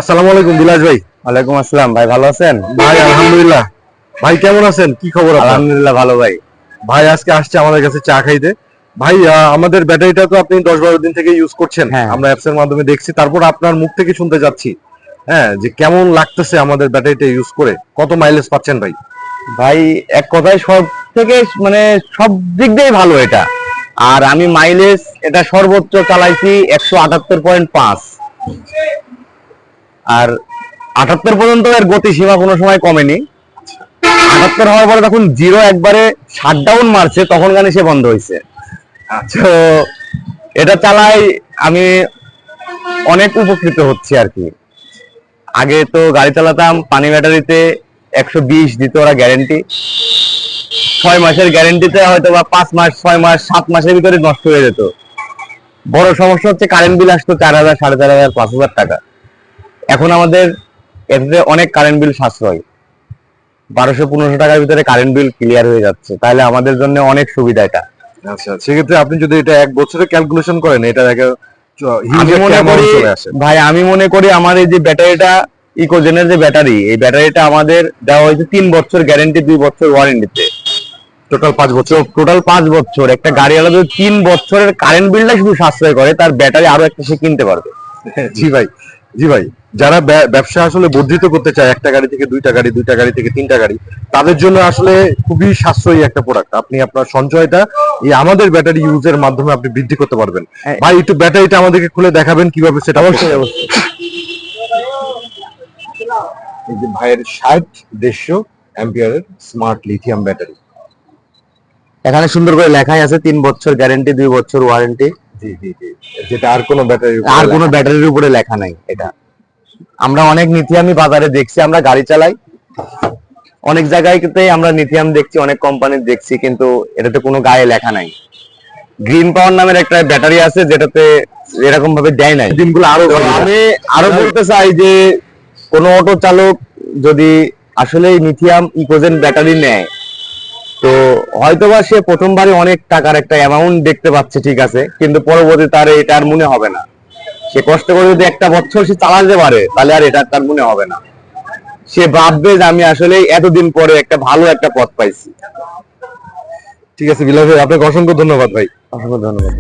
আসসালামু আলাইকুম বিলাস ভাই। ওয়ালাইকুম আসসালাম ভাই, ভালো আছেন? ভাই আলহামদুলিল্লাহ। ভাই কেমন আছেন? কি খবর আপনার? আলহামদুলিল্লাহ ভালো ভাই। ভাই আজকে আসছে আমাদের কাছে চা খাইতে। ভাই আমাদের ব্যাটারিটা তো আপনি 10-12 দিন থেকে ইউজ করছেন, হ্যাঁ। আমরা অ্যাপস এর মাধ্যমে দেখছি। তারপর আপনার মুখ থেকে শুনতে যাচ্ছি হ্যাঁ যে কেমন লাগতেছে আমাদের ব্যাটারিটা ইউজ করে, কত মাইলেজ পাচ্ছেন ভাই? ভাই এক কথায় সব থেকে মানে সব দিক দিয়ে ভালো এটা। আর আমি মাইলেজ এটা সর্বোচ্চ চালাইছি 178.5, আর 78 পর্যন্ত এর গতিসীমা কোনো সময় কমেনি। 78 হওয়ার পরে তখন জিরো একবারে শাটডাউন মারছে, তখন গানে সে বন্ধ হয়েছে। তো এটা চালাই আমি অনেক উপকৃত হচ্ছি আর কি। আগে তো গাড়ি চালাতাম পানি ব্যাটারিতে 120 দিত ওরা গ্যারেন্টি, 6 মাসের গ্যারেন্টিতে হয়তো বা 5 মাস 6 মাস 7 মাসের ভিতরে নষ্ট হয়ে যেত। বড় সমস্যা হচ্ছে কারেন্ট বিল আসতো 4000, 4500, 5000 টাকা। এখন আমাদের এতে অনেক কারেন্ট বিল সাশ্রয়, 1200-1500 টাকার ভিতরে কারেন্ট বিল ক্লিয়ার হয়ে যাচ্ছে। তাহলে আমাদের জন্য অনেক সুবিধা এটা। আচ্ছা, সেক্ষেত্রে আপনি যদি এটা 1 বছরে ক্যালকুলেশন করেন, এটা দেখে আমি মনে করি ভাই, আমি মনে করি আমার এই যে ব্যাটারিটা ইকোজেনের যে ব্যাটারি, এই ব্যাটারিটা আমাদের দেওয়া হয়েছে 3 বছর গ্যারেন্টি, 2 বছর ওয়ারেন্টিতে, টোটাল 5 বছর। টোটাল 5 বছর। একটা গাড়িওয়ালা যদি 3 বছরের কারেন্ট বিলটা শুধু সাশ্রয় করে, তার ব্যাটারি আরো একটা সে কিনতে পারবে। জি ভাই, জি ভাই। যারা ব্যবসা আসলে বর্ধিত করতে চায়, একটা গাড়ি থেকে দুইটা গাড়ি, দুইটা গাড়ি থেকে তিনটা গাড়ি, তাদের জন্য আসলে খুবই সাশ্রয়ী একটা প্রোডাক্ট। আপনি আপনার সঞ্চয়টা এই আমাদের ব্যাটারি ইউজের মাধ্যমে আপনি বৃদ্ধি করতে পারবেন। ভাই একটু ব্যাটারিটা আমাদেরকে খুলে দেখাবেন কিভাবে সেটা? অবশ্যই অবশ্যই। এই যে ভাইয়ের 60-150 অ্যাম্পিয়ারের স্মার্ট লিথিয়াম ব্যাটারি। এখানে সুন্দর করে লেখাই আছে 3 বছর গ্যারেন্টি, 2 বছর ওয়ারেন্টি। জি জি জি, যেটা আর কোনো ব্যাটারি আর কোনো ব্যাটারির উপরে লেখা নাই। এটা আমরা অনেক লিথিয়ামই বাজারে দেখছি, আমরা গাড়ি চালাই অনেক জায়গায়তে আমরা লিথিয়াম দেখছি, অনেক কোম্পানির দেখছি, কিন্তু এটাতে কোনো গায়ে লেখা নাই। গ্রিন পাওয়ার নামের একটা ব্যাটারি আছে যেটাতে এরকম ভাবে দেয় নাই। দিনগুলো আরো আমি আরো বলতে চাই যে কোন অটো চালক যদি আসলে লিথিয়াম ইকোজেন ব্যাটারি নেয়, তো হয়তোবা সে প্রথমবারে অনেক টাকার একটা অ্যামাউন্ট দেখতে পাচ্ছে, ঠিক আছে, কিন্তু পরবর্তী তার এটা আর মনে হবে না। সে কষ্ট করে যদি একটা বছর সে চালাতে পারে, তাহলে আর এটা তার মনে হবে না। সে ভাববে যে আমি আসলে এতদিন পরে একটা ভালো একটা পথ পাইছি। ঠিক আছে বিলাস ভাই, আপনাকে অসংখ্য ধন্যবাদ ভাই। অসংখ্য ধন্যবাদ।